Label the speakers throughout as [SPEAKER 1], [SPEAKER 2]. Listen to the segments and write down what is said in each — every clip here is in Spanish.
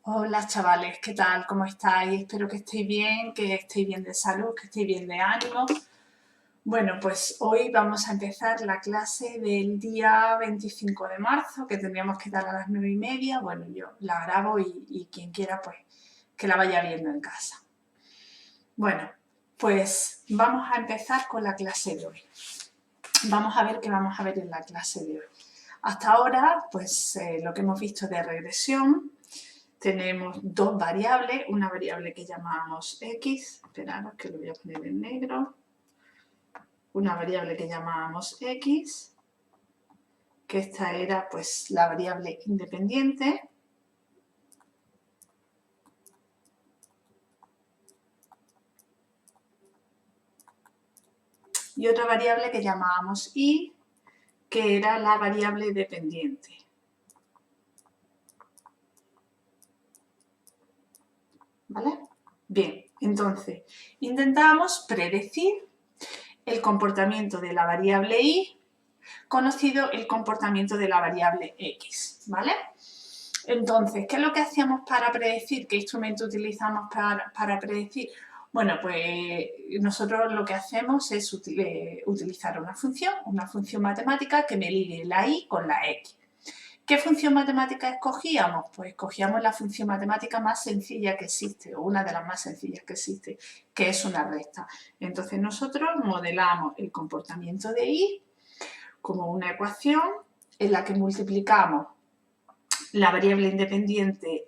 [SPEAKER 1] Hola chavales, ¿qué tal? ¿Cómo estáis? Espero que estéis bien de salud, que estéis bien de ánimo. Bueno, pues hoy vamos a empezar la clase del día 25 de marzo, que tendríamos que dar a las 9:30. Bueno, yo la grabo y quien quiera, pues, que la vaya viendo en casa. Bueno, pues vamos a empezar con la clase de hoy. Vamos a ver qué vamos a ver en la clase de hoy. Hasta ahora, pues lo que hemos visto de regresión. Tenemos dos variables, una variable que llamamos x, esperaros que lo voy a poner en negro, una variable que llamamos x, que esta era pues la variable independiente, y otra variable que llamábamos y, que era la variable dependiente. ¿Vale? Bien, entonces intentamos predecir el comportamiento de la variable y, conocido el comportamiento de la variable x, ¿vale? Entonces, ¿qué es lo que hacíamos para predecir? ¿Qué instrumento utilizamos para predecir? Bueno, pues nosotros lo que hacemos es utilizar una función matemática que me ligue la y con la x. ¿Qué función matemática escogíamos? Pues escogíamos la función matemática más sencilla que existe, o una de las más sencillas que existe, que es una recta. Entonces nosotros modelamos el comportamiento de y como una ecuación en la que multiplicamos la variable independiente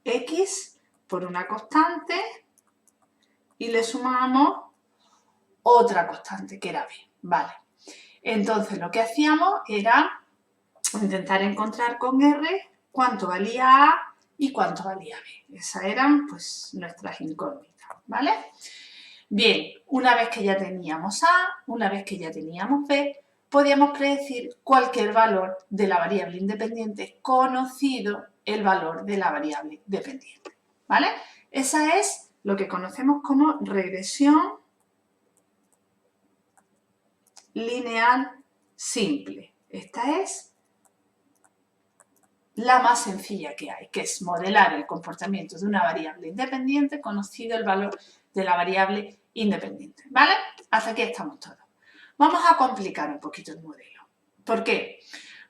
[SPEAKER 1] x por una constante y le sumamos otra constante que era b, ¿vale? Entonces lo que hacíamos era intentar encontrar con r cuánto valía a y cuánto valía b. Esas eran pues nuestras incógnitas, ¿vale? Bien, una vez que ya teníamos a, una vez que ya teníamos b, podíamos predecir cualquier valor de la variable independiente conocido el valor de la variable dependiente, ¿vale? Esa es lo que conocemos como regresión lineal simple. Esta es la más sencilla que hay, que es modelar el comportamiento de una variable independiente conocido el valor de la variable independiente, ¿vale? Hasta aquí estamos todos. Vamos a complicar un poquito el modelo. ¿Por qué?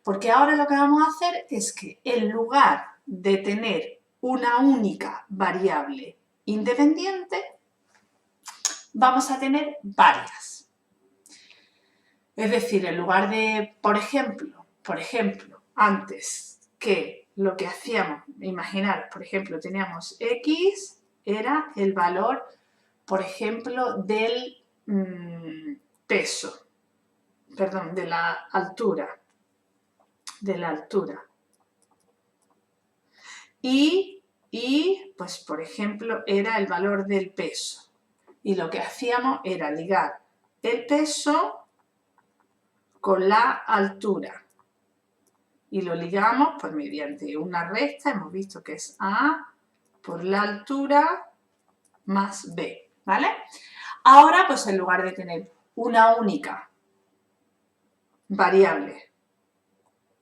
[SPEAKER 1] Porque ahora lo que vamos a hacer es que en lugar de tener una única variable independiente, vamos a tener varias. Es decir, en lugar de, por ejemplo, antes que lo que hacíamos, imaginar, por ejemplo, teníamos x, era el valor, por ejemplo, del peso, perdón, de la altura. Y, pues, por ejemplo, era el valor del peso. Y lo que hacíamos era ligar el peso con la altura. Y lo ligamos pues mediante una recta, hemos visto que es A por la altura más B, ¿vale? Ahora, pues en lugar de tener una única variable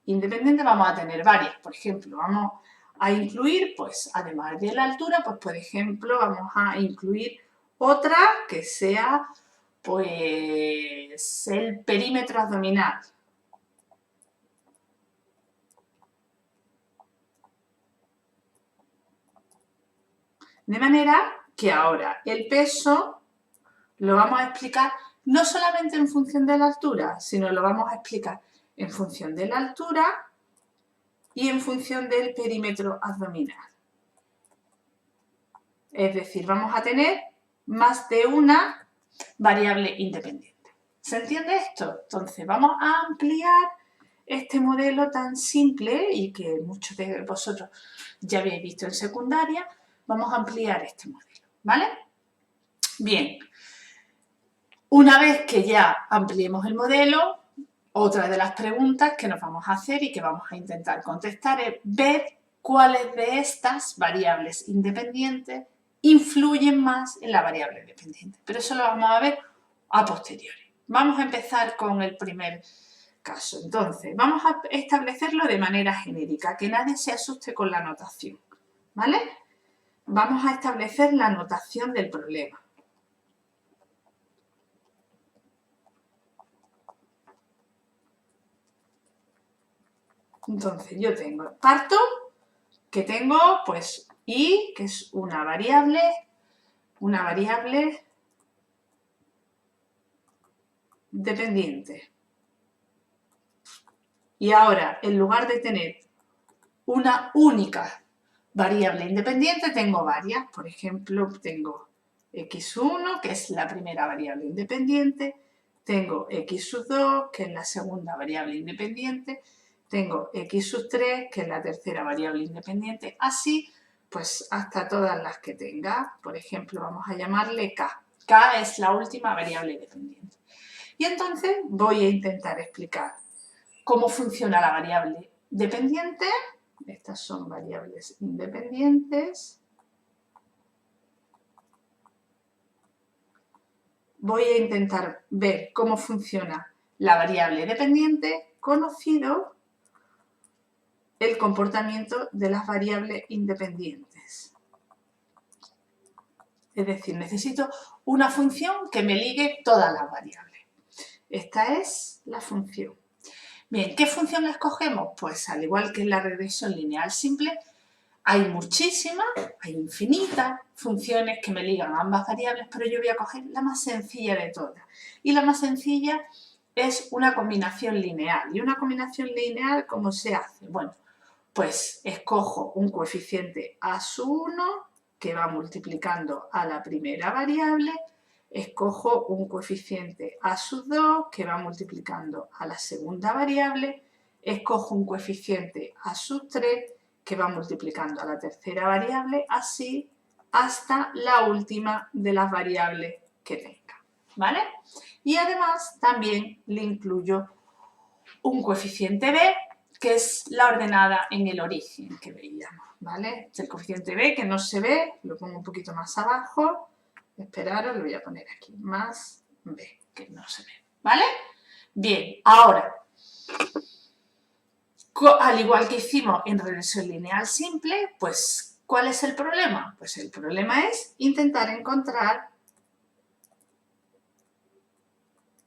[SPEAKER 1] independiente, vamos a tener varias. Por ejemplo, vamos a incluir, pues además de la altura, pues por ejemplo, vamos a incluir otra que sea, pues, el perímetro abdominal. De manera que ahora el peso lo vamos a explicar no solamente en función de la altura, sino lo vamos a explicar en función de la altura y en función del perímetro abdominal. Es decir, vamos a tener más de una variable independiente. ¿Se entiende esto? Entonces, vamos a ampliar este modelo tan simple y que muchos de vosotros ya habéis visto en secundaria. Vamos a ampliar este modelo, ¿vale? Bien. Una vez que ya ampliemos el modelo, otra de las preguntas que nos vamos a hacer y que vamos a intentar contestar es ver cuáles de estas variables independientes influyen más en la variable dependiente. Pero eso lo vamos a ver a posteriori. Vamos a empezar con el primer caso. Entonces, vamos a establecerlo de manera genérica, que nadie se asuste con la notación, ¿vale? Vamos a establecer la notación del problema. Entonces yo parto que tengo pues y, que es una variable dependiente. Y ahora, en lugar de tener una única variable independiente, tengo varias. Por ejemplo, tengo x1, que es la primera variable independiente, tengo x sub 2, que es la segunda variable independiente, tengo x sub 3, que es la tercera variable independiente, así pues hasta todas las que tenga. Por ejemplo, vamos a llamarle k. K es la última variable dependiente. Y entonces voy a intentar explicar cómo funciona la variable dependiente. Estas son variables independientes. Voy a intentar ver cómo funciona la variable dependiente conocido el comportamiento de las variables independientes. Es decir, necesito una función que me ligue todas las variables. Esta es la función. Bien, ¿qué función escogemos? Pues al igual que en la regresión lineal simple, hay muchísimas, hay infinitas funciones que me ligan a ambas variables, pero yo voy a coger la más sencilla de todas. Y la más sencilla es una combinación lineal. ¿Y una combinación lineal cómo se hace? Bueno, pues escojo un coeficiente a sub 1 que va multiplicando a la primera variable, escojo un coeficiente a sub 2 que va multiplicando a la segunda variable, escojo un coeficiente a sub 3 que va multiplicando a la tercera variable, así hasta la última de las variables que tenga, ¿vale? Y además también le incluyo un coeficiente b, que es la ordenada en el origen que veíamos, ¿vale? El coeficiente b que no se ve, lo pongo un poquito más abajo, esperaros, lo voy a poner aquí, más b, que no se ve, ¿vale? Bien, ahora, al igual que hicimos en regresión lineal simple, pues, ¿cuál es el problema? Pues el problema es intentar encontrar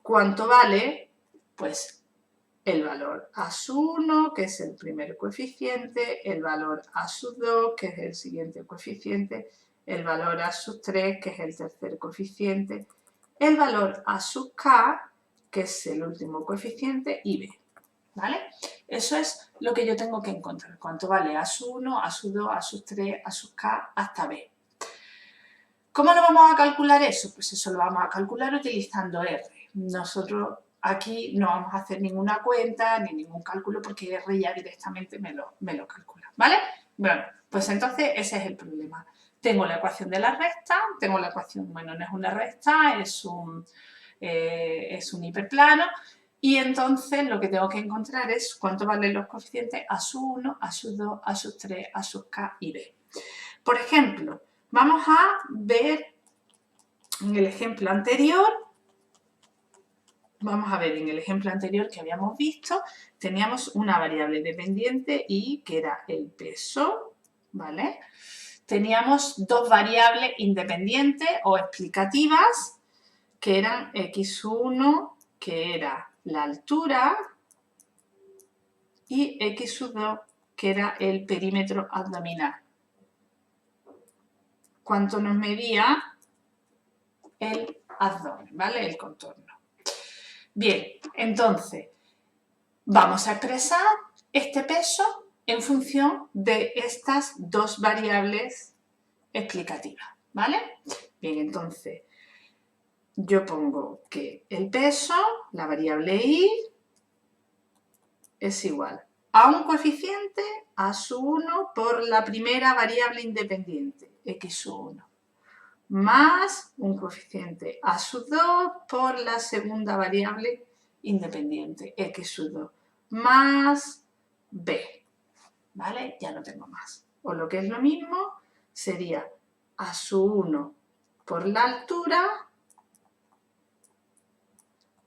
[SPEAKER 1] cuánto vale, pues, el valor a sub 1, que es el primer coeficiente, el valor a sub 2, que es el siguiente coeficiente, el valor a sub 3, que es el tercer coeficiente, el valor a sub k, que es el último coeficiente, y b, ¿vale? Eso es lo que yo tengo que encontrar, cuánto vale a sub 1, a sub 2, a sub 3, a sub k, hasta b. ¿Cómo lo vamos a calcular eso? Pues eso lo vamos a calcular utilizando R. Nosotros aquí no vamos a hacer ninguna cuenta ni ningún cálculo porque R ya directamente me lo calcula, ¿vale? Bueno, pues entonces ese es el problema. Tengo la ecuación de la recta, tengo la ecuación, bueno, no es una recta, es un hiperplano, y entonces lo que tengo que encontrar es cuánto valen los coeficientes a sub 1, a sub 2, a sub 3, a sub k y b. Por ejemplo, vamos a ver en el ejemplo anterior, que habíamos visto, teníamos una variable dependiente y que era el peso, ¿vale? Teníamos dos variables independientes o explicativas, que eran x1, que era la altura, y x2, que era el perímetro abdominal. ¿Cuánto nos medía el abdomen, ¿vale? El contorno. Bien, entonces vamos a expresar este peso en función de estas dos variables explicativas, ¿vale? Bien, entonces yo pongo que el peso, la variable y, es igual a un coeficiente a sub 1 por la primera variable independiente, x sub 1, más un coeficiente a sub 2 por la segunda variable independiente, x sub 2, más b, ¿vale? Ya no tengo más. O lo que es lo mismo, sería a sub 1 por la altura,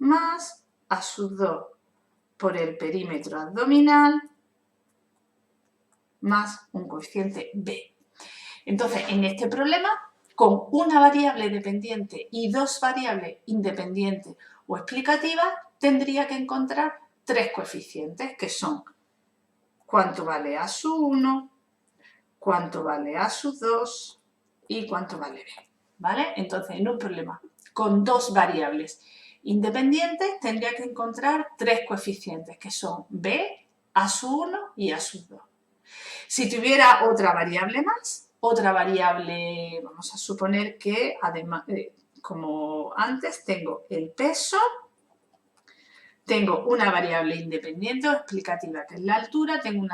[SPEAKER 1] más a sub 2 por el perímetro abdominal, más un coeficiente b. Entonces, en este problema, con una variable dependiente y dos variables independientes o explicativas, tendría que encontrar tres coeficientes, que son cuánto vale A sub 1, cuánto vale A sub 2 y cuánto vale B, ¿vale? Entonces, en un problema con dos variables independientes, tendría que encontrar tres coeficientes, que son B, A sub 1 y A sub 2. Si tuviera otra variable más, otra variable, vamos a suponer que además, como antes, tengo el peso, tengo una variable independiente o explicativa, que es la altura, tengo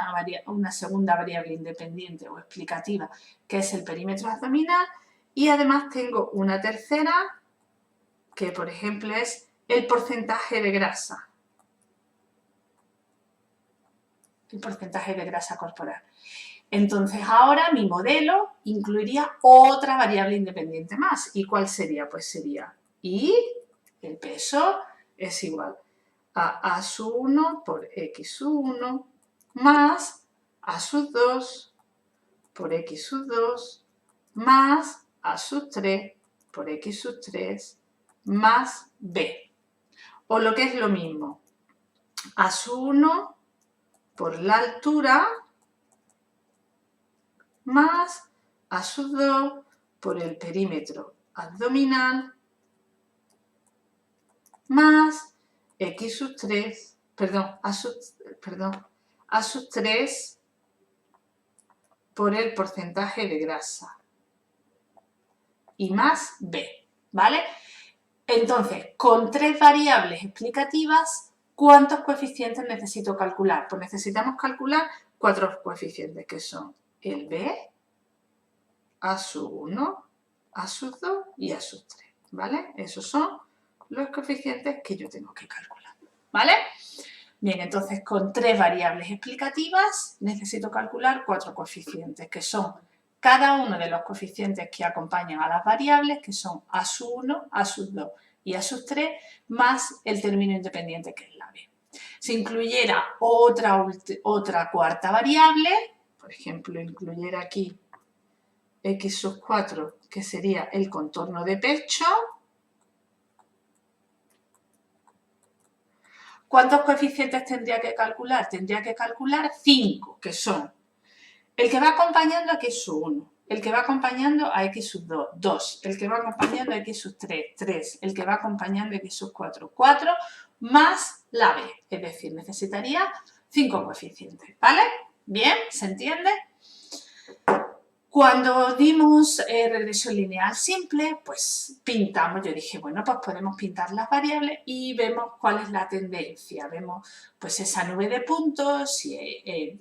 [SPEAKER 1] una segunda variable independiente o explicativa, que es el perímetro abdominal, y además tengo una tercera, que por ejemplo es el porcentaje de grasa. El porcentaje de grasa corporal. Entonces ahora mi modelo incluiría otra variable independiente más. ¿Y cuál sería? Pues sería Y, el peso, es igual a A sub 1 por X sub 1 más A sub 2 por X sub 2 más A sub 3 por X sub 3 más B. O lo que es lo mismo, A sub 1 por la altura más A sub 2 por el perímetro abdominal más X sub 3, A sub 3 por el porcentaje de grasa y más B, ¿vale? Entonces, con tres variables explicativas, ¿cuántos coeficientes necesito calcular? Pues necesitamos calcular cuatro coeficientes, que son el B, A sub 1, A sub 2 y A sub 3, ¿vale? Esos son los coeficientes que yo tengo que calcular, ¿vale? Bien, entonces con tres variables explicativas necesito calcular cuatro coeficientes, que son cada uno de los coeficientes que acompañan a las variables, que son A sub 1, A sub 2 y A sub 3, más el término independiente, que es la B. Si incluyera otra cuarta variable, por ejemplo, incluyera aquí X sub 4, que sería el contorno de pecho, ¿cuántos coeficientes tendría que calcular? Tendría que calcular 5, que son el que va acompañando a X sub 1, el que va acompañando a X sub 2, 2, el que va acompañando a X sub 3, 3, el que va acompañando a X sub 4, 4, más la B. Es decir, necesitaría 5 coeficientes, ¿vale? Bien, ¿se entiende? Cuando dimos regresión lineal simple, pues pintamos, yo dije, bueno, pues podemos pintar las variables y vemos cuál es la tendencia. Vemos pues esa nube de puntos, si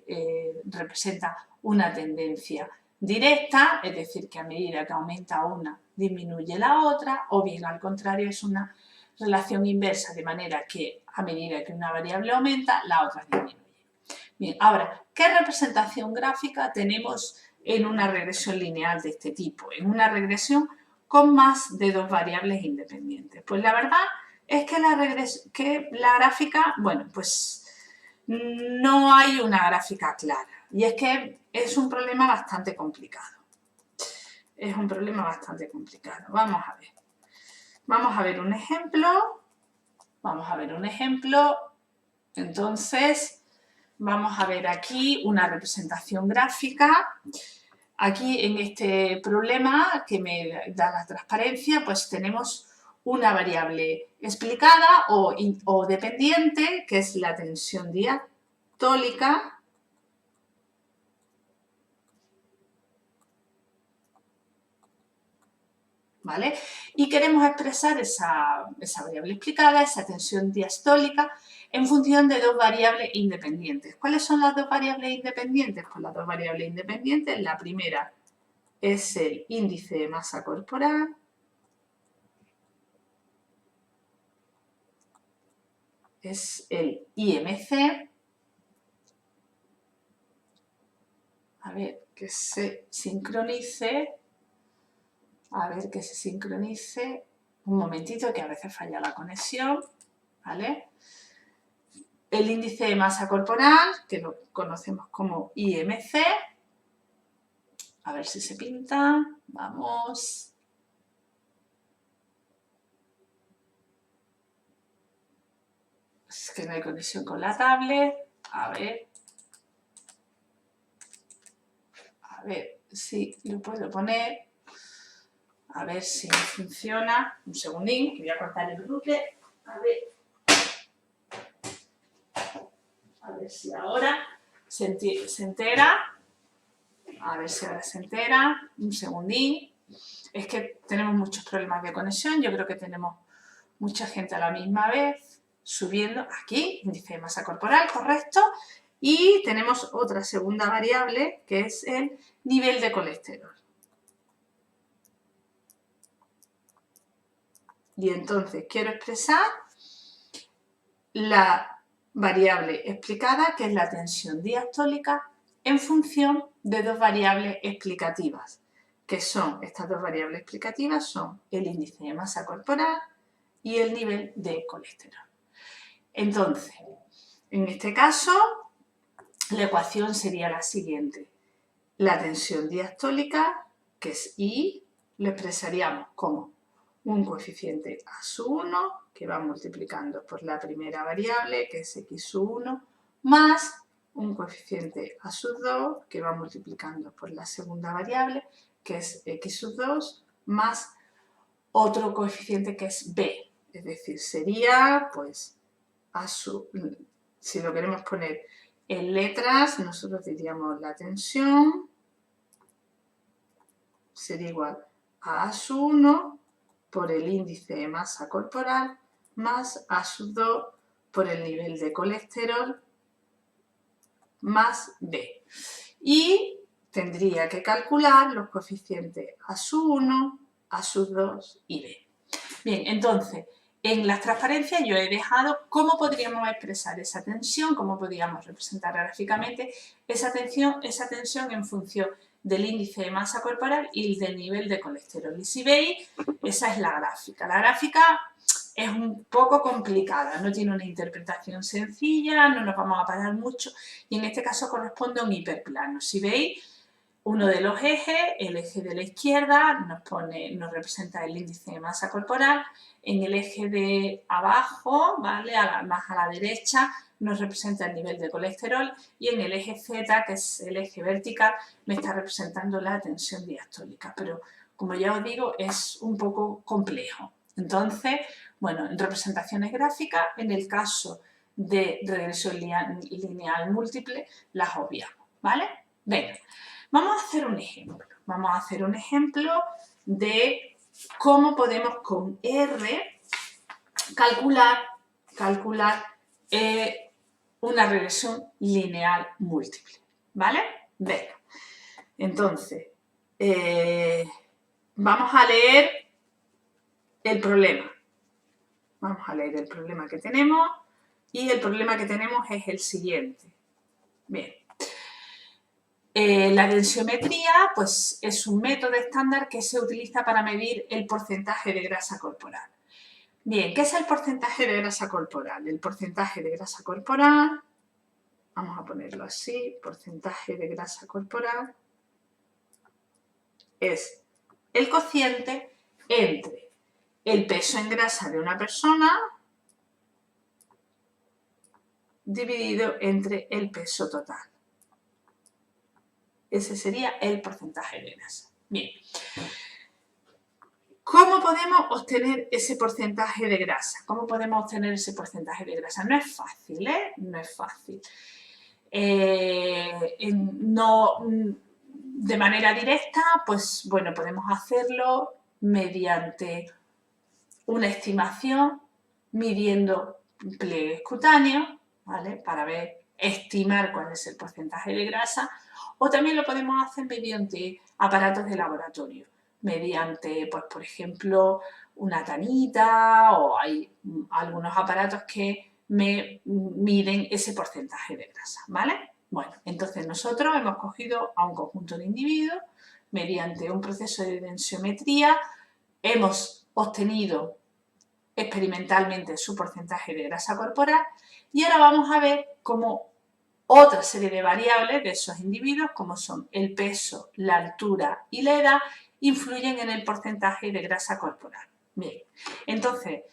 [SPEAKER 1] representa una tendencia directa, es decir, que a medida que aumenta una, disminuye la otra, o bien al contrario, es una relación inversa, de manera que a medida que una variable aumenta, la otra disminuye. Bien, ahora, ¿qué representación gráfica tenemos en una regresión lineal de este tipo? En una regresión con más de dos variables independientes. Pues la verdad es que la gráfica, bueno, pues no hay una gráfica clara. Y es que es un problema bastante complicado. Es un problema bastante complicado. Vamos a ver. Vamos a ver un ejemplo. Vamos a ver un ejemplo. Entonces, vamos a ver aquí una representación gráfica. Aquí en este problema que me da la transparencia, pues tenemos una variable explicada o dependiente, que es la tensión diastólica, ¿vale? Y queremos expresar esa variable explicada, esa tensión diastólica, en función de dos variables independientes. ¿Cuáles son las dos variables independientes? Pues las dos variables independientes, la primera es el índice de masa corporal, es el IMC, a ver que se sincronice, un momentito que a veces falla la conexión, ¿vale? El índice de masa corporal, que lo conocemos como IMC, A ver si se pinta. Vamos. Es que no hay conexión con la tablet. A ver si lo puedo poner. A ver si funciona. Un segundín, que voy a cortar el bucle. A ver si ahora se entera. A ver si ahora se entera. Un segundín. Es que tenemos muchos problemas de conexión. Yo creo que tenemos mucha gente a la misma vez subiendo aquí, índice de masa corporal, correcto. Y tenemos otra segunda variable que es el nivel de colesterol. Y entonces quiero expresar la variable explicada, que es la tensión diastólica, en función de dos variables explicativas, que son, estas dos variables explicativas son el índice de masa corporal y el nivel de colesterol. Entonces, en este caso, la ecuación sería la siguiente. La tensión diastólica, que es I, lo expresaríamos como un coeficiente a sub 1, que va multiplicando por la primera variable, que es x sub 1, más un coeficiente a sub 2, que va multiplicando por la segunda variable, que es x sub 2, más otro coeficiente que es b. Es decir, sería, pues, si lo queremos poner en letras, nosotros diríamos la tensión sería igual a A sub 1 por el índice de masa corporal más A sub 2 por el nivel de colesterol más B. Y tendría que calcular los coeficientes A sub 1, A sub 2 y B. Bien, entonces, en las transparencias yo he dejado cómo podríamos expresar esa tensión, cómo podríamos representar gráficamente esa tensión en función del índice de masa corporal y del nivel de colesterol. Y si veis, esa es la gráfica. La gráfica es un poco complicada, no tiene una interpretación sencilla, no nos vamos a parar mucho y en este caso corresponde a un hiperplano. Si veis, uno de los ejes, el eje de la izquierda, nos representa el índice de masa corporal. En el eje de abajo, ¿vale? Más a la derecha, nos representa el nivel de colesterol. Y en el eje Z, que es el eje vertical, me está representando la tensión diastólica. Pero, como ya os digo, es un poco complejo. Entonces, bueno, en representaciones gráficas, en el caso de regresión lineal múltiple, las obviamos, ¿vale? Venga. Vamos a hacer un ejemplo. Vamos a hacer un ejemplo de cómo podemos con R calcular una regresión lineal múltiple. ¿Vale? Venga. Entonces, vamos a leer el problema. Vamos a leer el problema que tenemos y el problema que tenemos es el siguiente. Bien. La densiometría, pues, es un método estándar que se utiliza para medir el porcentaje de grasa corporal. Bien, ¿qué es el porcentaje de grasa corporal? El porcentaje de grasa corporal, vamos a ponerlo así, porcentaje de grasa corporal es el cociente entre el peso en grasa de una persona dividido entre el peso total. Ese sería el porcentaje de grasa. Bien. ¿Cómo podemos obtener ese porcentaje de grasa? ¿Cómo podemos obtener ese porcentaje de grasa? No es fácil, ¿eh? No es fácil. No de manera directa, pues bueno, podemos hacerlo mediante una estimación midiendo pliegues cutáneos, ¿vale? Para estimar cuál es el porcentaje de grasa, o también lo podemos hacer mediante aparatos de laboratorio, mediante, pues por ejemplo, una tanita, o hay algunos aparatos que me miden ese porcentaje de grasa, ¿vale? Bueno, entonces nosotros hemos cogido a un conjunto de individuos, mediante un proceso de densiometría, hemos obtenido experimentalmente su porcentaje de grasa corporal y ahora vamos a ver cómo otra serie de variables de esos individuos, como son el peso, la altura y la edad, influyen en el porcentaje de grasa corporal. Bien, entonces,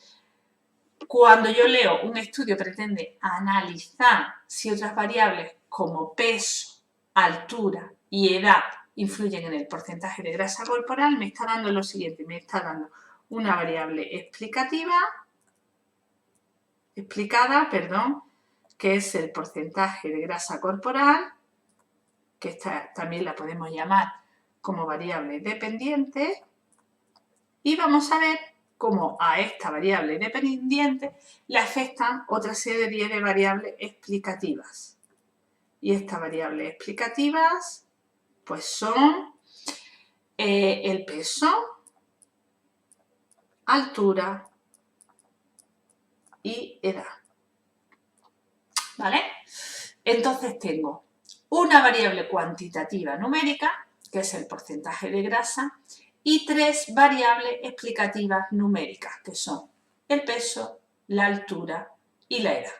[SPEAKER 1] cuando yo leo un estudio pretende analizar si otras variables como peso, altura y edad influyen en el porcentaje de grasa corporal, me está dando lo siguiente, me está dando una variable explicada, que es el porcentaje de grasa corporal, que esta también la podemos llamar como variable dependiente, y vamos a ver cómo a esta variable dependiente le afectan otra serie de variables explicativas. Y estas variables explicativas pues son el peso, altura y edad. ¿Vale? Entonces tengo una variable cuantitativa numérica, que es el porcentaje de grasa, y 3 variables explicativas numéricas, que son el peso, la altura y la edad.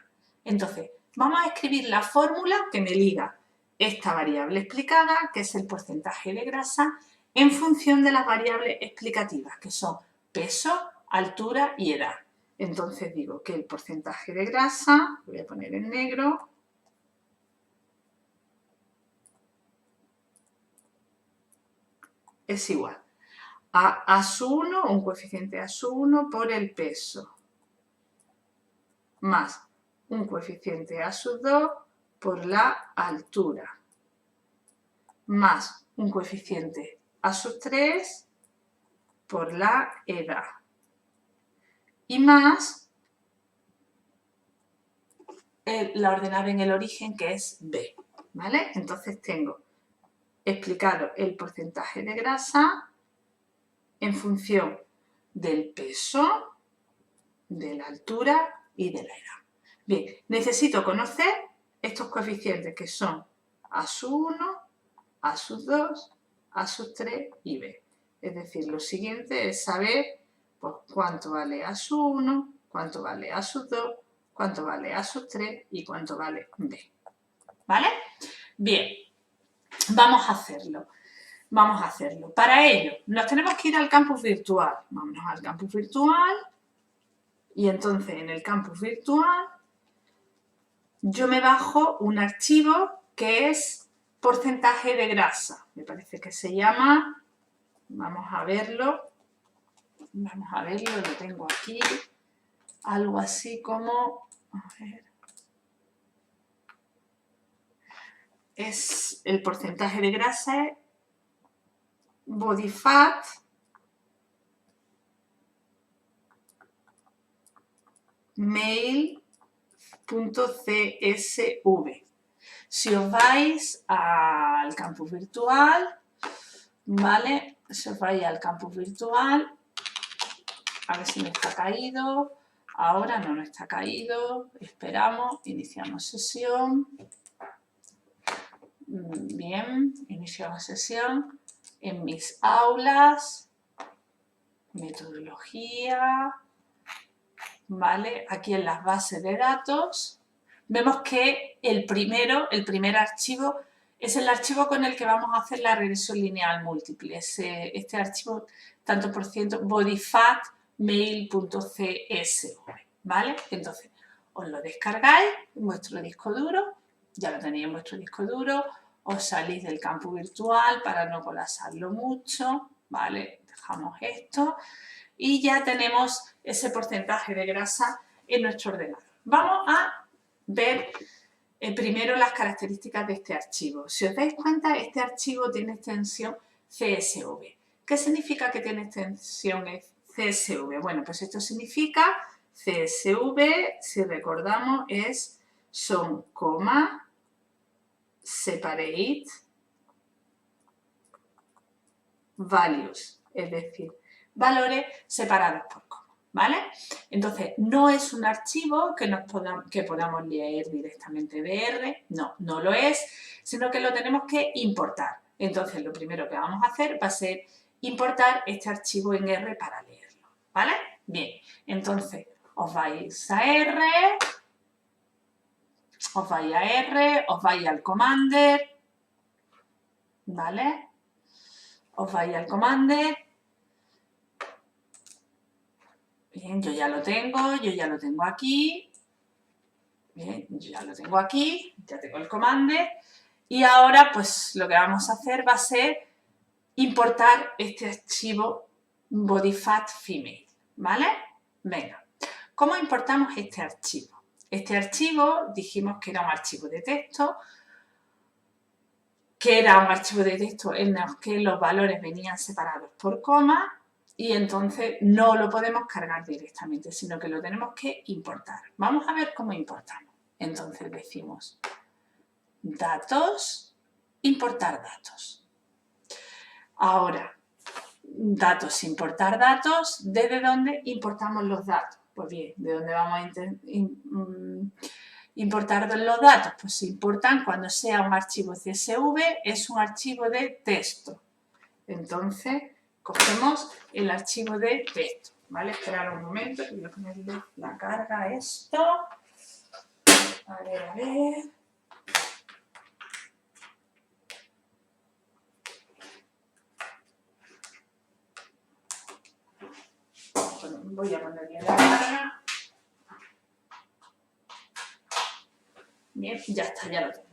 [SPEAKER 1] Entonces, vamos a escribir la fórmula que me liga esta variable explicada, que es el porcentaje de grasa, en función de las variables explicativas, que son peso, altura y edad. Entonces digo que el porcentaje de grasa, lo voy a poner en negro, es igual a sub 1, un coeficiente a sub 1 por el peso, más un coeficiente a sub 2 por la altura, más un coeficiente a sub 3 por la edad, y más la ordenada en el origen, que es B, ¿vale? Entonces tengo explicado el porcentaje de grasa en función del peso, de la altura y de la edad. Bien, necesito conocer estos coeficientes, que son A sub 1, A sub 2, A sub 3 y B. Es decir, lo siguiente es saber pues, cuánto vale A sub 1, cuánto vale A sub 2, cuánto vale A sub 3 y cuánto vale B. ¿Vale? Bien, vamos a hacerlo. Vamos a hacerlo. Para ello, nos tenemos que ir al campus virtual. Vámonos al campus virtual. Y entonces, en el campus virtual, yo me bajo un archivo que es porcentaje de grasa. Me parece que se llama, vamos a verlo, lo tengo aquí, algo así como, a ver, es el porcentaje de grasa, es body fat mail.csv. Si os vais al campus virtual, ¿vale? Si os vais al campus virtual, a ver si me está caído. Ahora no está caído. Esperamos, iniciamos sesión. Bien, iniciamos sesión. En mis aulas, metodología, ¿vale? Aquí en las bases de datos, vemos que el primer archivo, es el archivo con el que vamos a hacer la regresión lineal múltiple. Este archivo, tanto por ciento, bodyfat mail.csv, ¿vale? Entonces, os lo descargáis en vuestro disco duro, ya lo tenéis en vuestro disco duro, os salís del campo virtual para no colapsarlo mucho, ¿vale? Dejamos esto y ya tenemos ese porcentaje de grasa en nuestro ordenador. Vamos a ver primero las características de este archivo. Si os dais cuenta, este archivo tiene extensión CSV. ¿Qué significa que tiene extensión CSV? Bueno, pues esto significa CSV, si recordamos, son coma, separate, values, es decir, valores separados por coma, ¿vale? Entonces, no es un archivo que podamos leer directamente de R, no lo es, sino que lo tenemos que importar. Entonces, lo primero que vamos a hacer va a ser importar este archivo en R para leerlo, ¿vale? Bien, entonces, os vais a R, os vais a R, os vais al Commander, ¿vale? Os vais al Commander. Bien, yo ya lo tengo aquí. Bien, yo ya lo tengo aquí, ya tengo el Commander. Y ahora, pues, lo que vamos a hacer va a ser importar este archivo bodyFat female, ¿vale? Venga, ¿cómo importamos este archivo? Este archivo dijimos que era un archivo de texto, en el que los valores venían separados por coma y entonces no lo podemos cargar directamente, sino que lo tenemos que importar. Vamos a ver cómo importamos. Entonces decimos datos, importar datos. Ahora, datos, importar datos, ¿desde dónde importamos los datos? Pues bien, ¿de dónde vamos a importar los datos? Pues se importan cuando sea un archivo CSV, es un archivo de texto. Entonces, cogemos el archivo de texto, ¿vale? Esperar un momento, que voy a ponerle la carga a esto. A ver. Voy a ponerle la carga. Bien, ya está, ya lo tengo.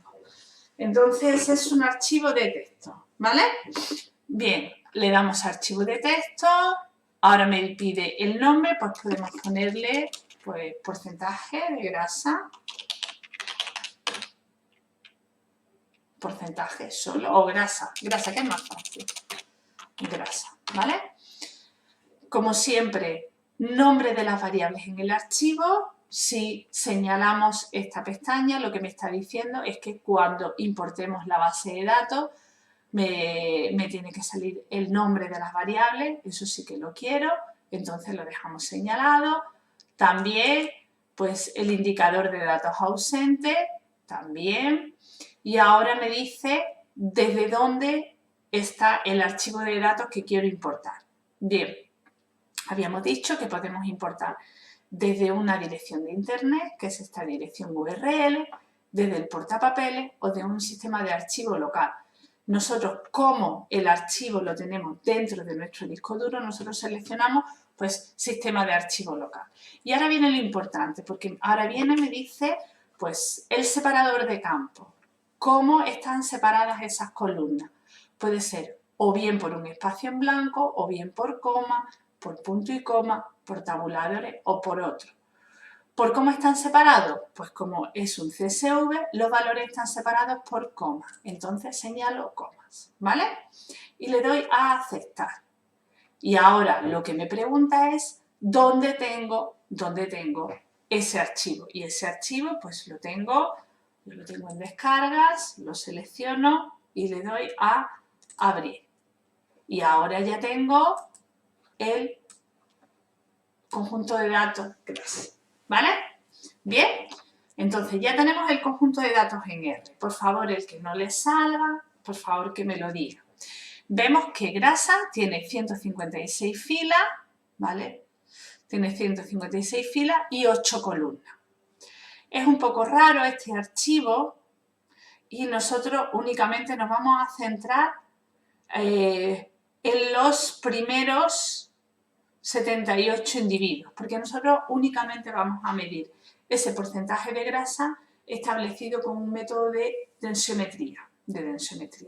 [SPEAKER 1] Entonces es un archivo de texto, ¿vale? Bien, le damos a archivo de texto. Ahora me pide el nombre, pues podemos ponerle pues, porcentaje de grasa. Porcentaje solo, o grasa, que es más fácil. Grasa, ¿vale? Como siempre, nombre de las variables en el archivo. Si señalamos esta pestaña, lo que me está diciendo es que cuando importemos la base de datos, me tiene que salir el nombre de las variables, eso sí que lo quiero, entonces lo dejamos señalado. También, pues, el indicador de datos ausentes, también. Y ahora me dice desde dónde está el archivo de datos que quiero importar. Bien, habíamos dicho que podemos importar desde una dirección de internet, que es esta dirección URL, desde el portapapeles o de un sistema de archivo local. Nosotros, como el archivo lo tenemos dentro de nuestro disco duro, nosotros seleccionamos pues sistema de archivo local. Y ahora viene lo importante, porque ahora viene y me dice pues el separador de campo. ¿Cómo están separadas esas columnas? Puede ser o bien por un espacio en blanco, o bien por coma, por punto y coma, por tabuladores o por otro. ¿Por cómo están separados? Pues como es un CSV, los valores están separados por comas. Entonces señalo comas, ¿vale? Y le doy a aceptar. Y ahora lo que me pregunta es ¿dónde tengo ese archivo? Y ese archivo pues lo tengo en descargas, lo selecciono y le doy a abrir. Y ahora ya tengo el conjunto de datos, ¿vale? Bien, entonces ya tenemos el conjunto de datos en R. Por favor, el que no le salga, por favor que me lo diga. Vemos que grasa tiene 156 filas, ¿vale? Tiene 156 filas y 8 columnas. Es un poco raro este archivo y nosotros únicamente nos vamos a centrar en los primeros 78 individuos, porque nosotros únicamente vamos a medir ese porcentaje de grasa establecido con un método de densiometría.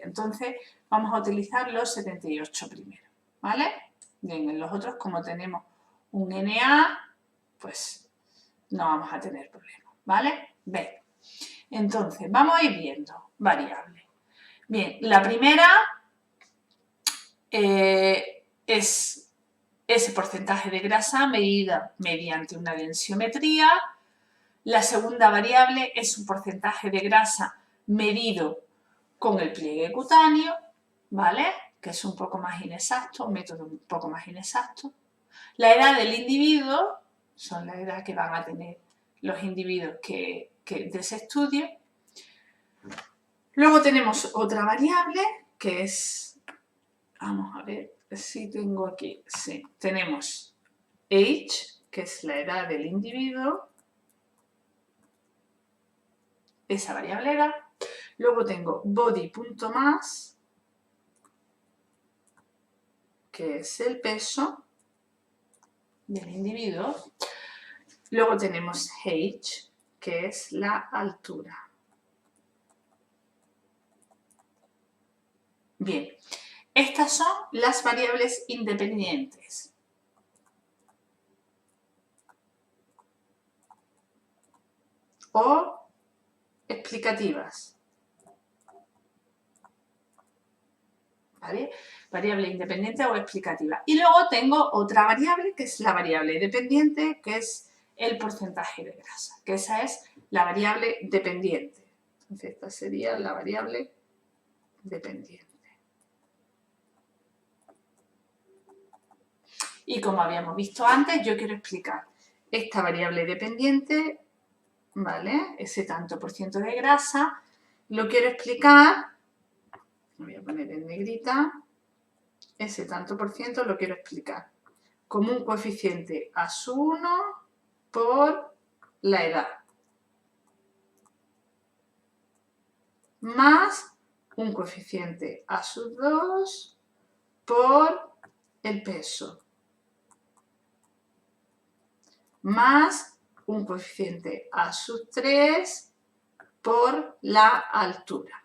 [SPEAKER 1] Entonces, vamos a utilizar los 78 primeros, ¿vale? Bien, en los otros, como tenemos un NA, pues no vamos a tener problemas, ¿vale? Bien, entonces, vamos a ir viendo variables. Bien, la primera es ese porcentaje de grasa medida mediante una densiometría. La segunda variable es un porcentaje de grasa medido con el pliegue cutáneo, ¿vale? Que es un poco más inexacto, un método un poco más inexacto. La edad del individuo, son la edad que van a tener los individuos de ese estudio. Luego tenemos otra variable que es, vamos a ver si tengo aquí, sí, tenemos age, que es la edad del individuo, esa variable edad. Luego tengo body.mass, que es el peso del individuo. Luego tenemos h, que es la altura. Bien, estas son las variables independientes. O explicativas. ¿Vale? Variable independiente o explicativa. Y luego tengo otra variable, que es la variable dependiente, que es el porcentaje de grasa, que esa es la variable dependiente. Entonces, esta sería la variable dependiente. Y como habíamos visto antes, yo quiero explicar esta variable dependiente, ¿vale? Ese tanto por ciento de grasa, lo quiero explicar, lo voy a poner en negrita, ese tanto por ciento lo quiero explicar como un coeficiente a su 1 por la edad, más un coeficiente a su 2 por el peso, más un coeficiente a sub 3 por la altura,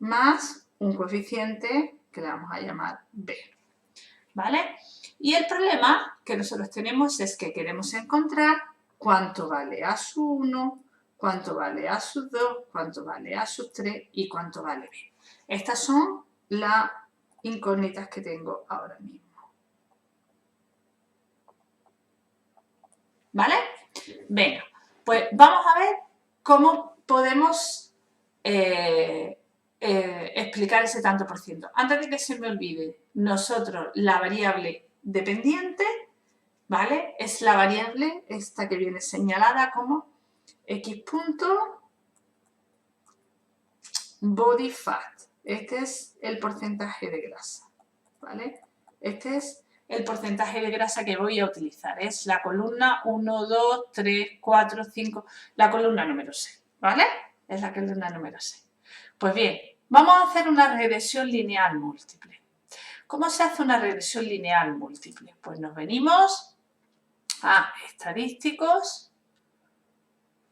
[SPEAKER 1] más un coeficiente que le vamos a llamar B. ¿Vale? Y el problema que nosotros tenemos es que queremos encontrar cuánto vale a sub 1, cuánto vale a sub 2, cuánto vale a sub 3 y cuánto vale B. Estas son las incógnitas que tengo ahora mismo. ¿Vale? Venga, pues vamos a ver cómo podemos explicar ese tanto por ciento. Antes de que se me olvide, nosotros la variable dependiente, ¿vale? Es la variable esta que viene señalada como x punto body fat. Este es el porcentaje de grasa, ¿vale? Este es el porcentaje de grasa que voy a utilizar. Es la columna 1, 2, 3, 4, 5, la columna número 6, ¿vale? Es la columna número 6. Pues bien, vamos a hacer una regresión lineal múltiple. ¿Cómo se hace una regresión lineal múltiple? Pues nos venimos a estadísticos,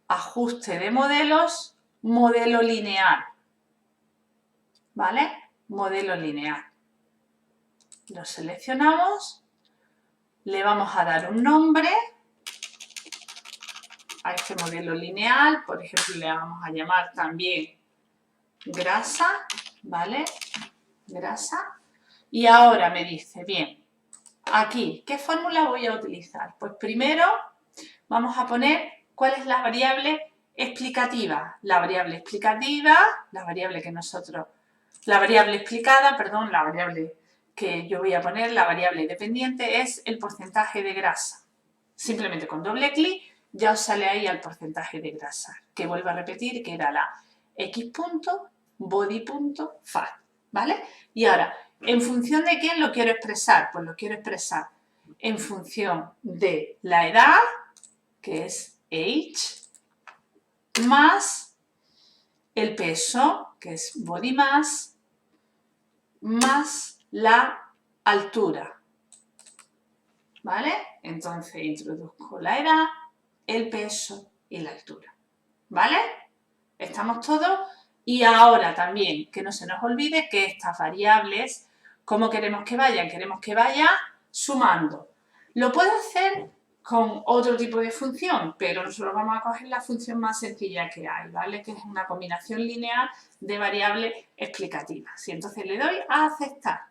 [SPEAKER 1] ajuste de modelos, modelo lineal, ¿vale? Modelo lineal. Lo seleccionamos, le vamos a dar un nombre a este modelo lineal, por ejemplo, le vamos a llamar también grasa, ¿vale? Grasa. Y ahora me dice, bien, aquí, ¿qué fórmula voy a utilizar? Pues primero vamos a poner cuál es la variable explicativa. La variable explicativa, la variable que nosotros, la variable explicada, perdón, la variable que yo voy a poner, la variable dependiente, es el porcentaje de grasa. Simplemente con doble clic ya os sale ahí el porcentaje de grasa, que vuelvo a repetir que era la x.body.fat, ¿vale? Y ahora, ¿en función de quién lo quiero expresar? Pues lo quiero expresar en función de la edad, que es age, más el peso, que es body mass, más la altura, ¿vale? Entonces introduzco la edad, el peso y la altura, ¿vale? ¿Estamos todos? Y ahora también, que no se nos olvide que estas variables, ¿cómo queremos que vayan? Queremos que vaya sumando. Lo puedo hacer con otro tipo de función, pero nosotros vamos a coger la función más sencilla que hay, ¿vale? Que es una combinación lineal de variables explicativas. Y entonces le doy a aceptar.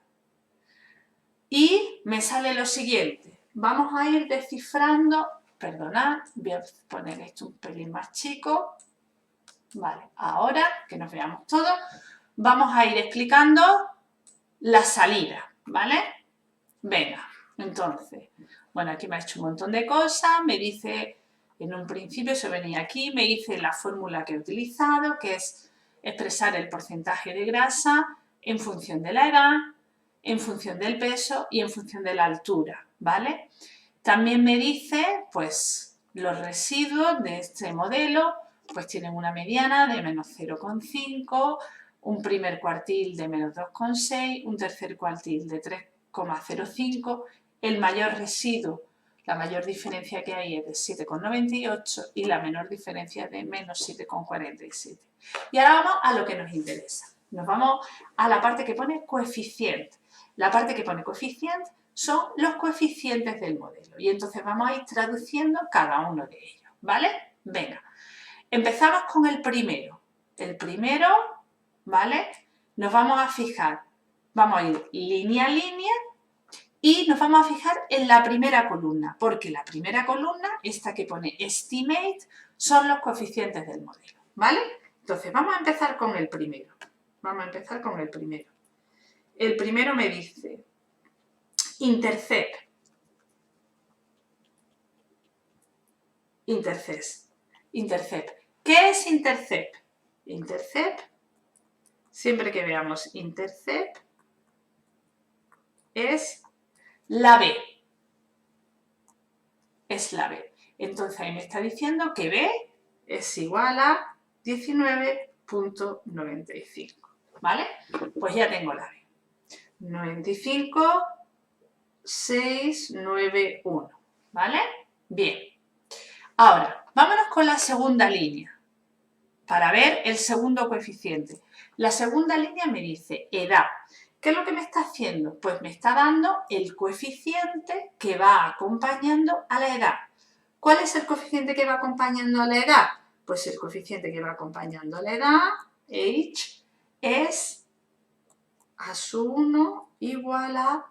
[SPEAKER 1] Y me sale lo siguiente. Vamos a ir descifrando, perdonad, voy a poner esto un pelín más chico. Vale, ahora que nos veamos todos, vamos a ir explicando la salida, ¿vale? Venga, entonces, bueno, aquí me ha hecho un montón de cosas, me dice, en un principio se venía aquí, me dice la fórmula que he utilizado, que es expresar el porcentaje de grasa en función de la edad, en función del peso y en función de la altura, ¿vale? También me dice, pues, Los residuos de este modelo pues tienen una mediana de menos 0,5, un primer cuartil de menos 2,6, un tercer cuartil de 3,05, el mayor residuo, la mayor diferencia que hay es de 7,98 y la menor diferencia es de menos 7,47. Y ahora vamos a lo que nos interesa. Nos vamos a la parte que pone coeficiente. La parte que pone coeficiente son los coeficientes del modelo. Y entonces vamos a ir traduciendo cada uno de ellos, ¿vale? Venga, empezamos con el primero. El primero, ¿vale? Nos vamos a fijar, vamos a ir línea a línea y nos vamos a fijar en la primera columna, porque la primera columna, esta que pone estimate, son los coeficientes del modelo, ¿vale? Entonces vamos a empezar con el primero. Vamos a empezar con el primero. El primero me dice intercept. Intercept. ¿Qué es intercept? Intercept, siempre que veamos intercept, es la B. Es la B. Entonces ahí me está diciendo que B es igual a 19,95. ¿Vale? Pues ya tengo la B. 95,691. ¿Vale? Bien. Ahora, vámonos con la segunda línea para ver el segundo coeficiente. La segunda línea me dice edad. ¿Qué es lo que me está haciendo? Pues me está dando el coeficiente que va acompañando a la edad. ¿Cuál es el coeficiente que va acompañando a la edad? Pues el coeficiente que va acompañando a la edad, H, es A1 igual a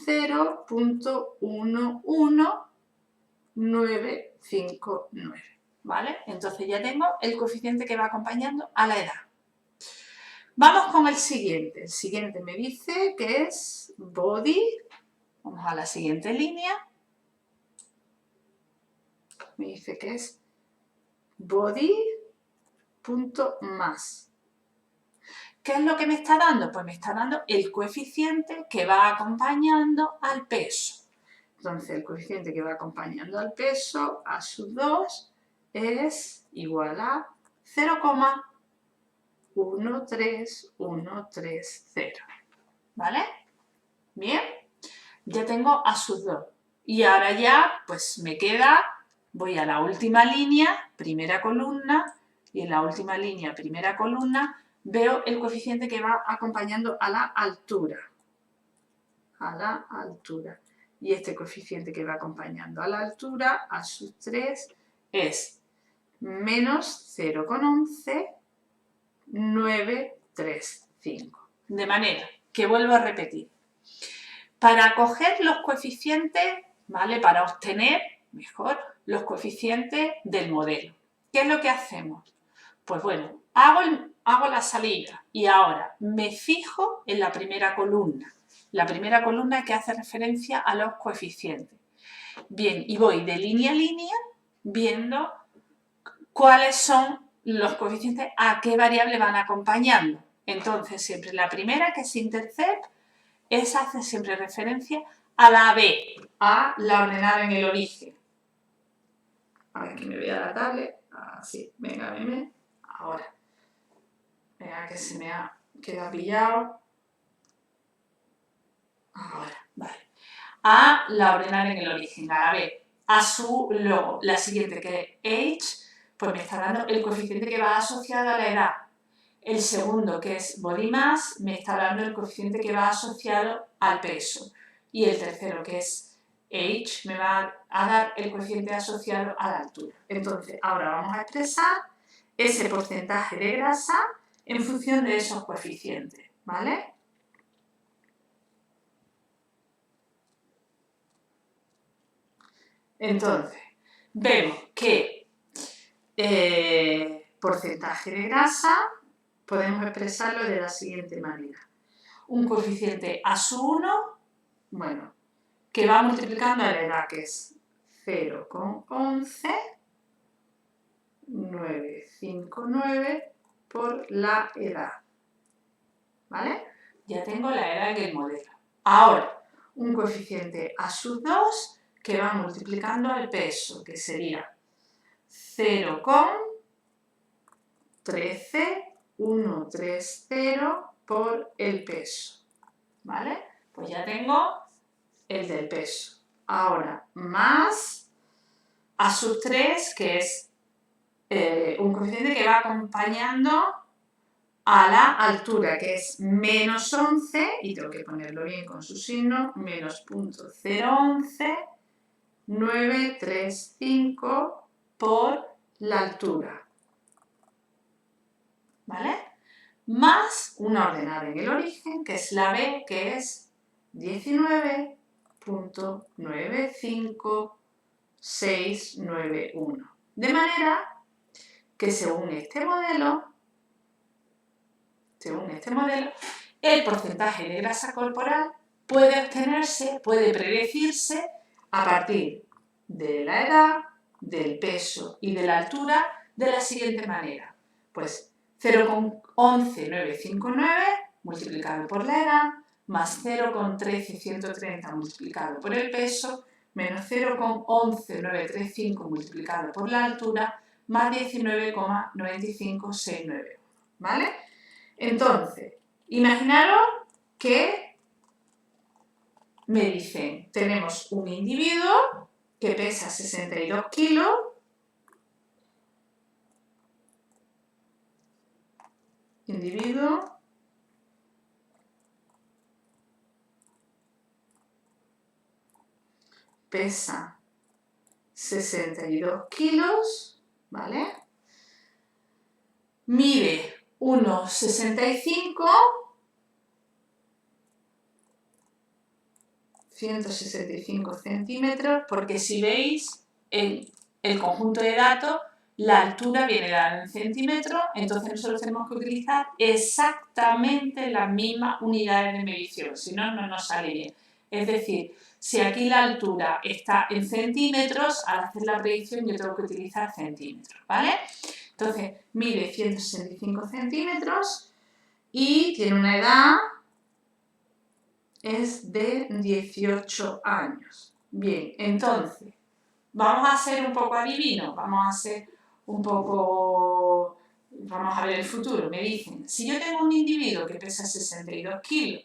[SPEAKER 1] 0,11959. ¿Vale? Entonces ya tengo el coeficiente que va acompañando a la edad. Vamos con el siguiente. El siguiente me dice que es body. Vamos a la siguiente línea. Me dice que es body.mass. ¿Qué es lo que me está dando? Pues me está dando el coeficiente que va acompañando al peso. Entonces el coeficiente que va acompañando al peso, A sub 2, es igual a 0,13130. ¿Vale? Bien, ya tengo A sub 2. Y ahora ya, pues me queda, voy a la última línea, primera columna, y en la última línea, primera columna, veo el coeficiente que va acompañando a la altura. A la altura. Y este coeficiente que va acompañando a la altura, A sub 3, es menos 0,11935. De manera que vuelvo a repetir. Para coger los coeficientes, ¿vale? Para obtener, mejor, los coeficientes del modelo. ¿Qué es lo que hacemos? Pues bueno, hago la salida y ahora me fijo en la primera columna. La primera columna que hace referencia a los coeficientes. Bien, y voy de línea a línea viendo cuáles son los coeficientes, a qué variable van acompañando. Entonces, siempre la primera, que es intercept, esa hace siempre referencia a la B, a la ordenada en el origen. A ver, que me vea la tablet. Así, venga, venga. Ahora. Venga, que se me ha quedado pillado. Ahora, vale. A la ordenada en el origen, a la B. A su logo, la siguiente, que es H, pues me está dando el coeficiente que va asociado a la edad. El segundo, que es body mass, me está dando el coeficiente que va asociado al peso. Y el tercero, que es H, me va a dar el coeficiente asociado a la altura. Entonces, ahora vamos a expresar ese porcentaje de grasa en función de esos coeficientes, ¿vale? Entonces, vemos que porcentaje de grasa podemos expresarlo de la siguiente manera. Un coeficiente A sub 1, bueno, que va multiplicando a la edad, que es 0,11959 por la edad. ¿Vale? Ya tengo la edad en el modelo. Ahora, un coeficiente A sub 2, que va multiplicando al peso, que sería 0,13130 por el peso, ¿vale? Pues ya tengo el del peso. Ahora, más a sub 3, que es un coeficiente que va acompañando a la altura, que es menos 11, y tengo que ponerlo bien con su signo, menos 0,11,935 por la altura, ¿vale? Más una ordenada en el origen, que es la B, que es 19,95691. De manera que según este modelo, el porcentaje de grasa corporal puede obtenerse, puede predecirse a partir de la edad, del peso y de la altura de la siguiente manera. Pues 0,11959 multiplicado por la edad, más 0,13130 multiplicado por el peso, menos 0,11935 multiplicado por la altura, más 19,95691, ¿vale? Entonces, imaginaros que me dicen, tenemos un individuo que pesa 62 kilos, individuo pesa 62 kilos, ¿vale? Mide 1,65, 165 centímetros, porque si veis en el conjunto de datos, la altura viene dada en centímetros, entonces nosotros tenemos que utilizar exactamente las mismas unidades de medición, si no, no nos sale bien. Es decir, si aquí la altura está en centímetros, al hacer la predicción yo tengo que utilizar centímetros, ¿vale? Entonces, mide 165 centímetros y tiene una edad, es de 18 años. Bien, entonces, vamos a ser un poco adivinos, vamos a ver el futuro. Me dicen, si yo tengo un individuo que pesa 62 kilos,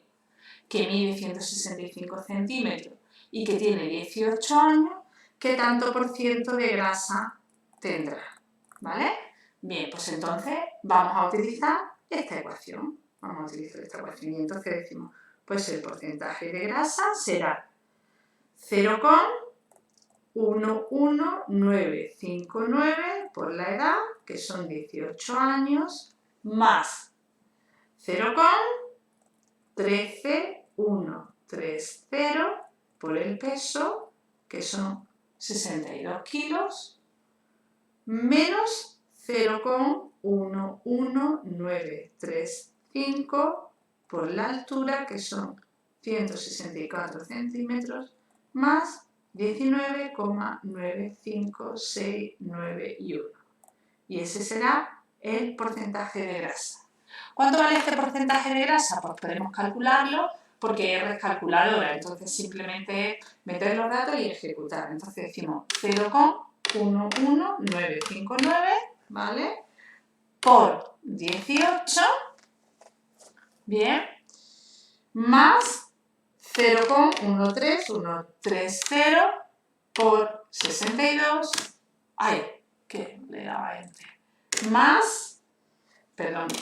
[SPEAKER 1] que mide 165 centímetros y que tiene 18 años, ¿qué tanto por ciento de grasa tendrá? ¿Vale? Bien, pues entonces vamos a utilizar esta ecuación. Vamos a utilizar esta ecuación y entonces decimos, pues el porcentaje de grasa será 0,11959 por la edad, que son 18 años, más 0,13130 por el peso, que son 62 kilos, menos 0,11935 por la altura, que son 164 centímetros, más 19,95691. Y ese será el porcentaje de grasa. ¿Cuánto vale este porcentaje de grasa? Pues podemos calcularlo porque R es calculadora, entonces simplemente meter los datos y ejecutar. Entonces decimos 0,11959, ¿vale? Por 18, bien, más 0,13130 por 62, ay, que le daba enter,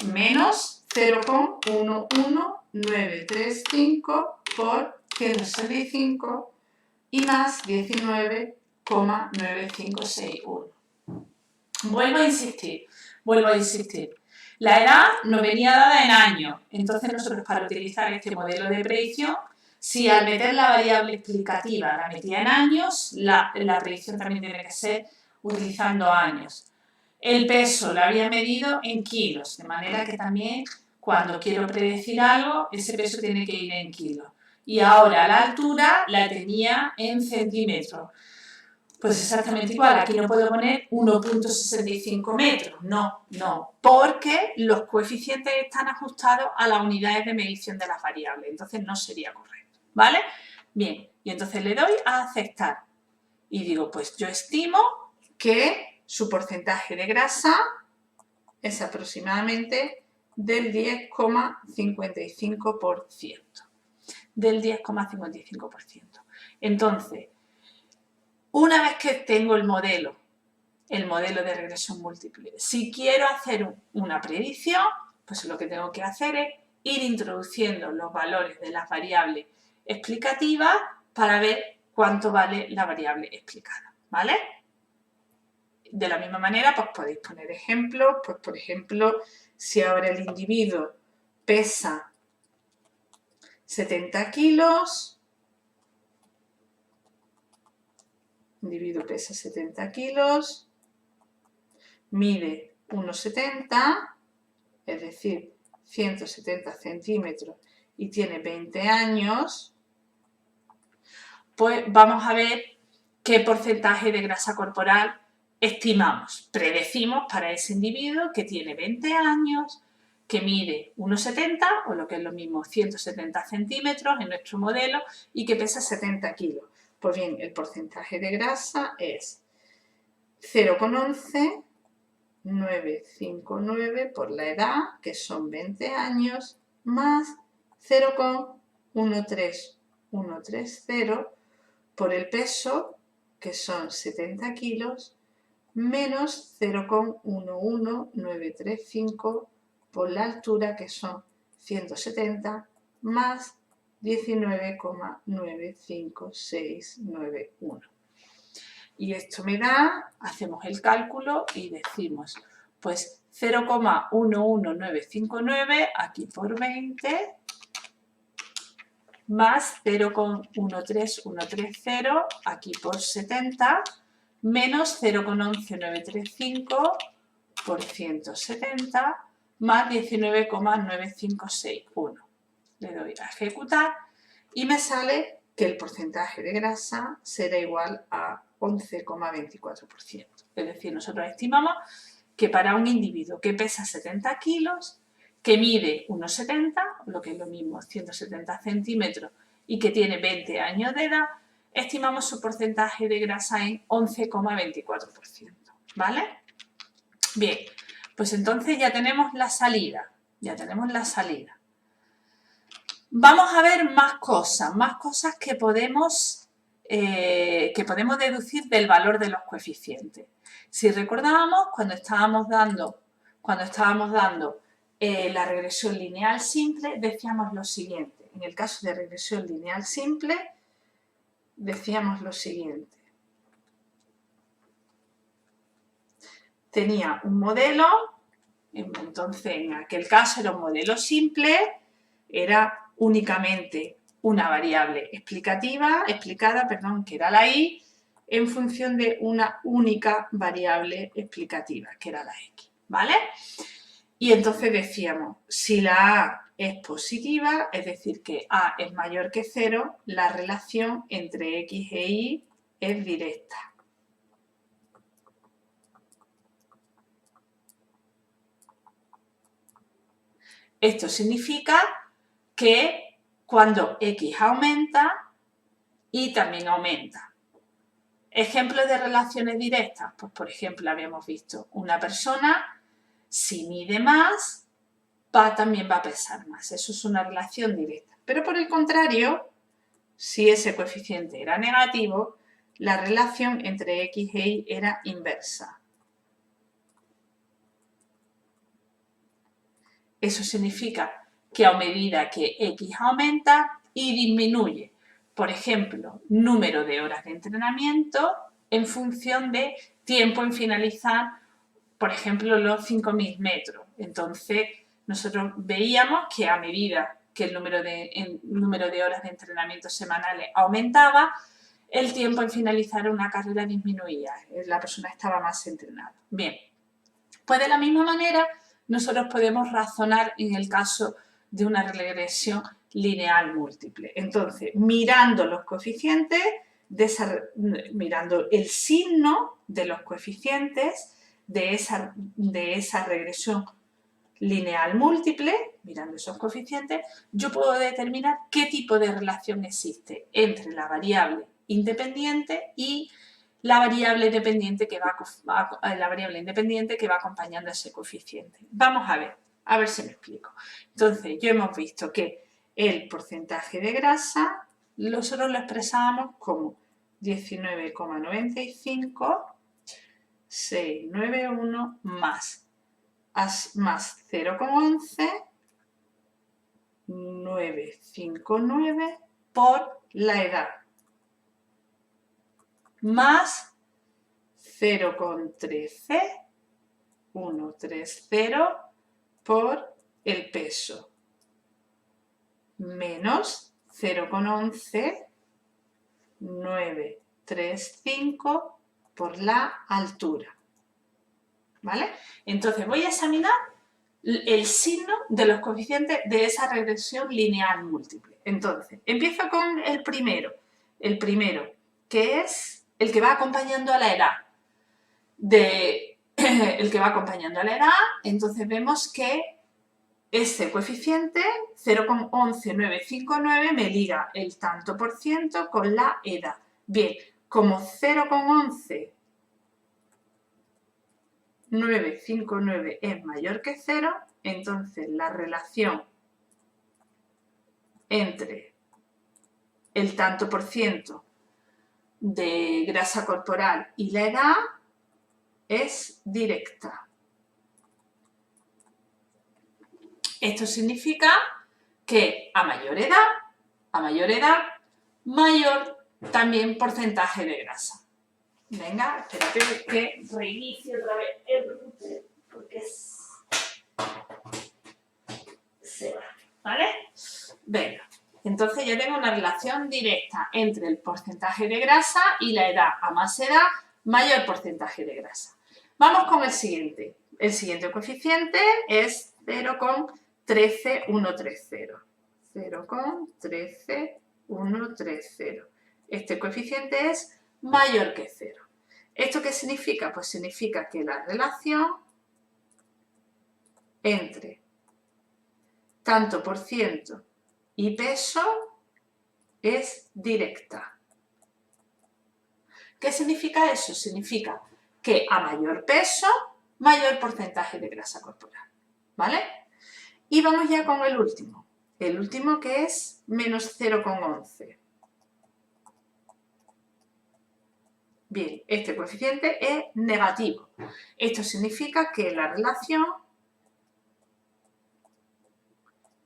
[SPEAKER 1] menos 0,11935 por 165 y más 19,9561. Vuelvo a insistir. La edad nos venía dada en años, entonces nosotros para utilizar este modelo de predicción, si al meter la variable explicativa la metía en años, la predicción también tiene que ser utilizando años. El peso lo había medido en kilos, de manera que también cuando quiero predecir algo, ese peso tiene que ir en kilos. Y ahora la altura la tenía en centímetros. Pues exactamente igual, aquí no puedo poner 1,65 metros, no, porque los coeficientes están ajustados a las unidades de medición de las variables, entonces no sería correcto, ¿vale? Bien, y entonces le doy a aceptar. y digo, pues yo estimo que su porcentaje de grasa es aproximadamente del 10,55%. Del 10,55%. Entonces, una vez que tengo el modelo de regresión múltiple, si quiero hacer una predicción, pues lo que tengo que hacer es ir introduciendo los valores de las variables explicativas para ver cuánto vale la variable explicada, ¿vale? De la misma manera, pues podéis poner ejemplos, pues por ejemplo, si ahora el individuo pesa 70 kilos, mide 1,70, es decir, 170 centímetros y tiene 20 años, pues vamos a ver qué porcentaje de grasa corporal estimamos, predecimos para ese individuo que tiene 20 años, que mide 1,70 o lo que es lo mismo 170 centímetros en nuestro modelo y que pesa 70 kilos. Pues bien, el porcentaje de grasa es 0,11 959 por la edad, que son 20 años, más 0,13130 por el peso, que son 70 kilos, menos 0,11935 por la altura, que son 170, más 19,95691. Y esto me da, hacemos el cálculo y decimos, pues 0,11959 aquí por 20, más 0,13130 aquí por 70, menos 0,11935 por 170, más 19,9561. Le doy a ejecutar y me sale que el porcentaje de grasa será igual a 11,24%. Es decir, nosotros estimamos que para un individuo que pesa 70 kilos, que mide 1,70, lo que es lo mismo, 170 centímetros, y que tiene 20 años de edad, estimamos su porcentaje de grasa en 11,24%. ¿Vale? Bien, pues entonces ya tenemos la salida. Vamos a ver más cosas que podemos deducir del valor de los coeficientes. Si recordábamos, cuando estábamos dando la regresión lineal simple, decíamos lo siguiente. En el caso de regresión lineal simple, decíamos lo siguiente. Tenía un modelo, entonces en aquel caso era un modelo simple, era únicamente una variable explicada, que era la y, en función de una única variable explicativa, que era la x, ¿vale? Y entonces decíamos, si la a es positiva, es decir, que a es mayor que 0, la relación entre x e y es directa. Esto significa que cuando x aumenta, y también aumenta. Ejemplos de relaciones directas, pues por ejemplo habíamos visto una persona, si mide más, también va a pesar más. Eso es una relación directa. Pero por el contrario, si ese coeficiente era negativo, la relación entre x e y era inversa. Eso significa que a medida que x aumenta, y disminuye. Por ejemplo, número de horas de entrenamiento en función de tiempo en finalizar, por ejemplo, los 5.000 metros. Entonces, nosotros veíamos que a medida que el número de horas de entrenamiento semanales aumentaba, el tiempo en finalizar una carrera disminuía. La persona estaba más entrenada. Bien, pues de la misma manera, nosotros podemos razonar en el caso de una regresión lineal múltiple. Entonces, mirando los coeficientes, mirando el signo de los coeficientes de esa regresión lineal múltiple, mirando esos coeficientes, yo puedo determinar qué tipo de relación existe entre la variable independiente y la variable independiente que va acompañando a ese coeficiente. Vamos a ver si me explico. Entonces, ya hemos visto que el porcentaje de grasa nosotros lo expresábamos como 19,95 691 más 0,11 959 por la edad más 0,13 130 por el peso menos 0,11 935 por la altura. ¿Vale? Entonces voy a examinar el signo de los coeficientes de esa regresión lineal múltiple. Entonces, empiezo con el primero, que es el que va acompañando a la edad. El que va acompañando a la edad, entonces vemos que ese coeficiente 0,11959 me liga el tanto por ciento con la edad. Bien, como 0,11959 es mayor que 0, entonces la relación entre el tanto por ciento de grasa corporal y la edad es directa. Esto significa que a mayor edad, mayor también porcentaje de grasa. Venga, espérate que reinicie otra vez el router porque se va, ¿vale? Venga, entonces ya tengo una relación directa entre el porcentaje de grasa y la edad. A más edad, mayor porcentaje de grasa. Vamos con el siguiente. El siguiente coeficiente es 0,13130. 0,13130. Este coeficiente es mayor que 0. ¿Esto qué significa? Pues significa que la relación entre tanto por ciento y peso es directa. ¿Qué significa eso? Significa que a mayor peso, mayor porcentaje de grasa corporal. ¿Vale? Y vamos ya con el último. El último que es menos 0,11. Bien, este coeficiente es negativo. Esto significa que la relación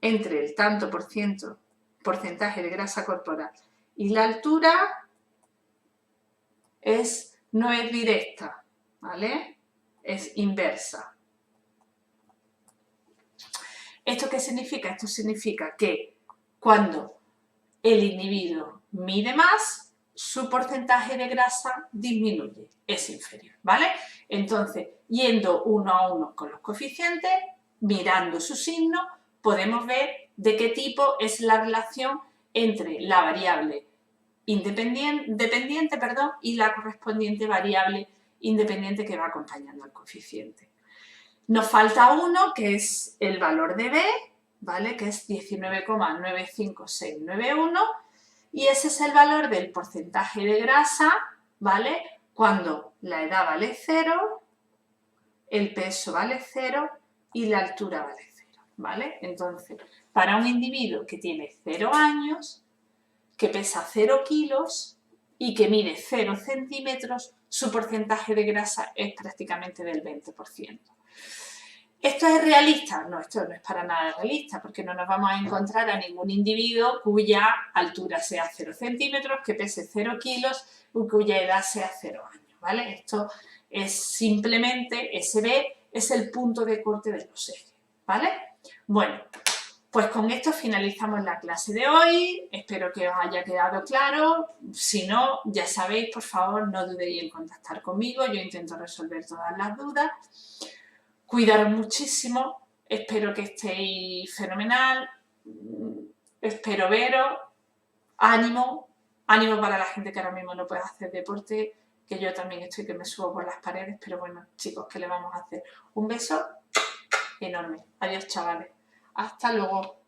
[SPEAKER 1] entre el tanto por ciento, porcentaje de grasa corporal y la altura no es directa, ¿vale? Es inversa. ¿Esto qué significa? Esto significa que cuando el individuo mide más, su porcentaje de grasa disminuye, es inferior, ¿vale? Entonces, yendo uno a uno con los coeficientes, mirando su signo, podemos ver de qué tipo es la relación entre la variable dependiente y la correspondiente variable independiente que va acompañando al coeficiente. Nos falta uno, que es el valor de B, ¿vale? Que es 19,95691, y ese es el valor del porcentaje de grasa, ¿vale? Cuando la edad vale 0, el peso vale 0 y la altura vale 0, ¿vale? Entonces, para un individuo que tiene 0 años, que pesa 0 kilos y que mide 0 centímetros, su porcentaje de grasa es prácticamente del 20%. ¿Esto es realista? No, esto no es para nada realista, porque no nos vamos a encontrar a ningún individuo cuya altura sea 0 centímetros, que pese 0 kilos y cuya edad sea 0 años, ¿vale? Esto es simplemente, ese B es el punto de corte de los ejes, ¿vale? Bueno, pues con esto finalizamos la clase de hoy. Espero que os haya quedado claro. Si no, ya sabéis, por favor, no dudéis en contactar conmigo. Yo intento resolver todas las dudas. Cuidaros muchísimo. Espero que estéis fenomenal. Espero veros. Ánimo. Ánimo para la gente que ahora mismo no puede hacer deporte, que yo también estoy que me subo por las paredes. Pero bueno, chicos, ¿qué le vamos a hacer? Un beso enorme. Adiós, chavales. Hasta luego.